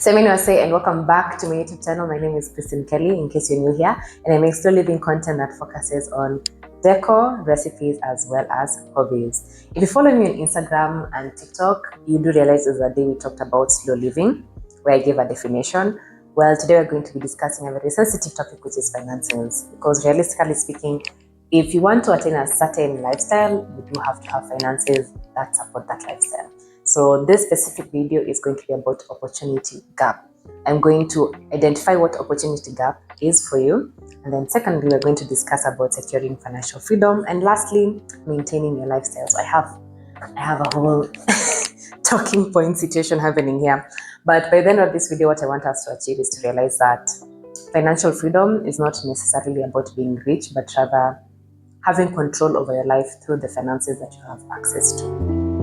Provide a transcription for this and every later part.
Seminwase, and welcome back to my YouTube channel. My name is Christine Kelly, in case you're new here, and I make slow living content that focuses on decor, recipes, as well as hobbies. If you follow me on Instagram and TikTok, you do realize there's a day we talked about slow living, where I gave a definition. Well, today we're going to be discussing a very sensitive topic, which is finances, because realistically speaking, if you want to attain a certain lifestyle, you do have to have finances that support that lifestyle. So this specific video is going to be about opportunity gap. I'm going to identify what opportunity gap is for you. And then secondly, we're going to discuss about securing financial freedom. And lastly, maintaining your lifestyle. So I have a whole talking point situation happening here. But by the end of this video, what I want us to achieve is to realize that financial freedom is not necessarily about being rich, but rather having control over your life through the finances that you have access to.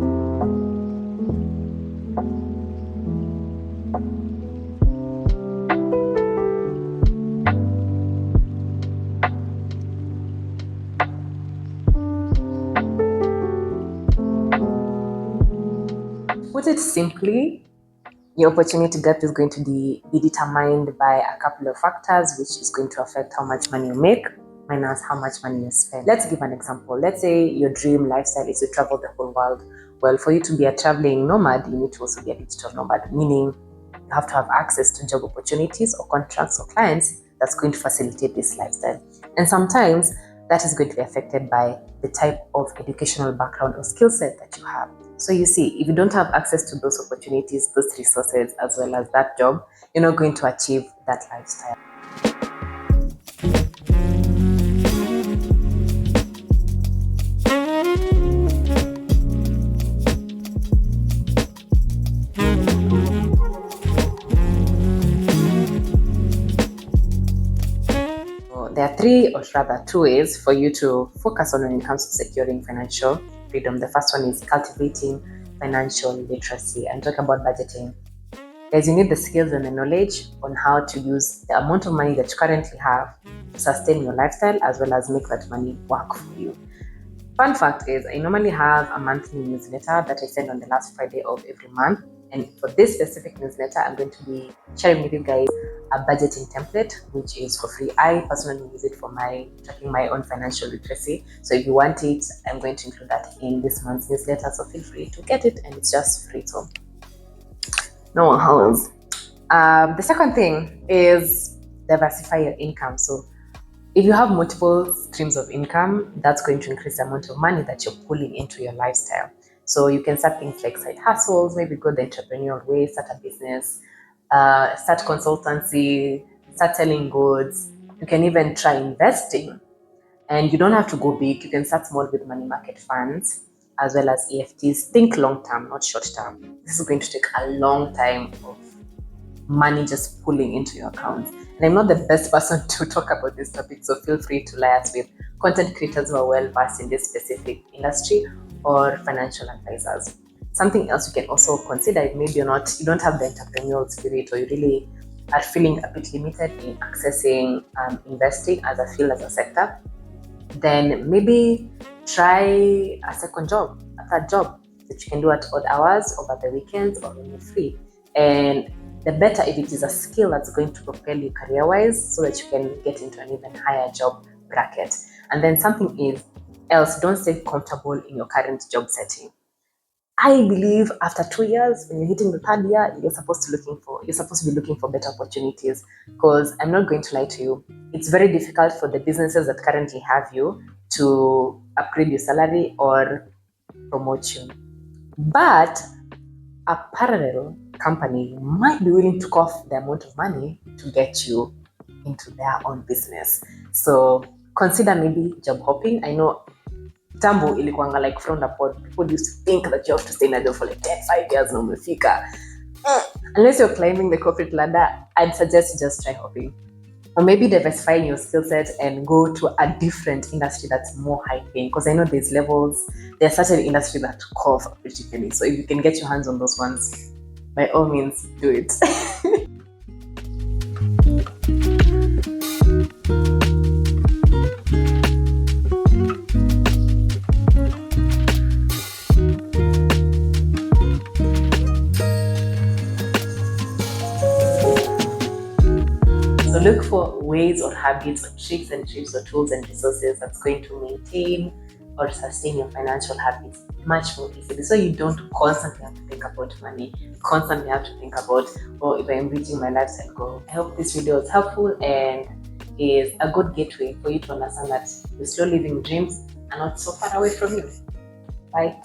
Put it simply, your opportunity gap is going to be determined by a couple of factors, which is going to affect how much money you make minus how much money you spend. Let's give an example. Let's say your dream lifestyle is to travel the whole world. Well, for you to be a traveling nomad, you need to also be a digital nomad, meaning you have to have access to job opportunities or contracts or clients that's going to facilitate this lifestyle. And sometimes that is going to be affected by the type of educational background or skill set that you have. So you see, if you don't have access to those opportunities, those resources, as well as that job, you're not going to achieve that lifestyle. There are three, or rather two ways for you to focus on when it comes to securing financial freedom. The first one is cultivating financial literacy and talk about budgeting. Guys, you need the skills and the knowledge on how to use the amount of money that you currently have to sustain your lifestyle as well as make that money work for you. Fun fact is, I normally have a monthly newsletter that I send on the last Friday of every month. And for this specific newsletter, I'm going to be sharing with you guys a budgeting template, which is for free. I personally use it for tracking my own financial literacy. So if you want it, I'm going to include that in this month's newsletter. So feel free to get it, and it's just free. So no one holds. The second thing is diversify your income. So if you have multiple streams of income, that's going to increase the amount of money that you're pulling into your lifestyle. So you can start things like side hustles, maybe go the entrepreneurial way, start a business, start consultancy, start selling goods. You can even try investing. And you don't have to go big. You can start small with money market funds as well as EFTs. Think long term, not short term. This is going to take a long time of money just pulling into your accounts. And I'm not the best person to talk about this topic, so feel free to liaise with content creators who are well versed in this specific industry or financial advisors. Something else you can also consider, if maybe you don't have the entrepreneurial spirit, or you really are feeling a bit limited in accessing investing as a field, as a sector, then maybe try a second job, a third job that you can do at odd hours, over the weekends, or when you're free. And the better if it is a skill that's going to propel you career-wise, so that you can get into an even higher job bracket. And then something else, don't stay comfortable in your current job setting. I believe after 2 years, when you're hitting the third year, you're supposed to be looking for better opportunities. Because I'm not going to lie to you, it's very difficult for the businesses that currently have you to upgrade your salary or promote you. But a parallel company might be willing to cough the amount of money to get you into their own business. So consider maybe job hopping. I know Tambo ilikuanga like frowned upon. People used to think that you have to stay in a job for like 5 years na umefika. Unless you're climbing the corporate ladder, I'd suggest you just try hopping. Or maybe diversifying your skill set and go to a different industry that's more high paying. Because I know there's levels, there are certain industries that call for pretty penny. So if you can get your hands on those ones, by all means, do it. look for ways or habits or tricks and tips or tools and resources that's going to maintain or sustain your financial habits much more easily, so you don't constantly have to think about money, constantly have to think about, oh, if I'm reaching my lifestyle goal. I hope this video is helpful and is a good gateway for you to understand that your slow living dreams are not so far away from you. Bye.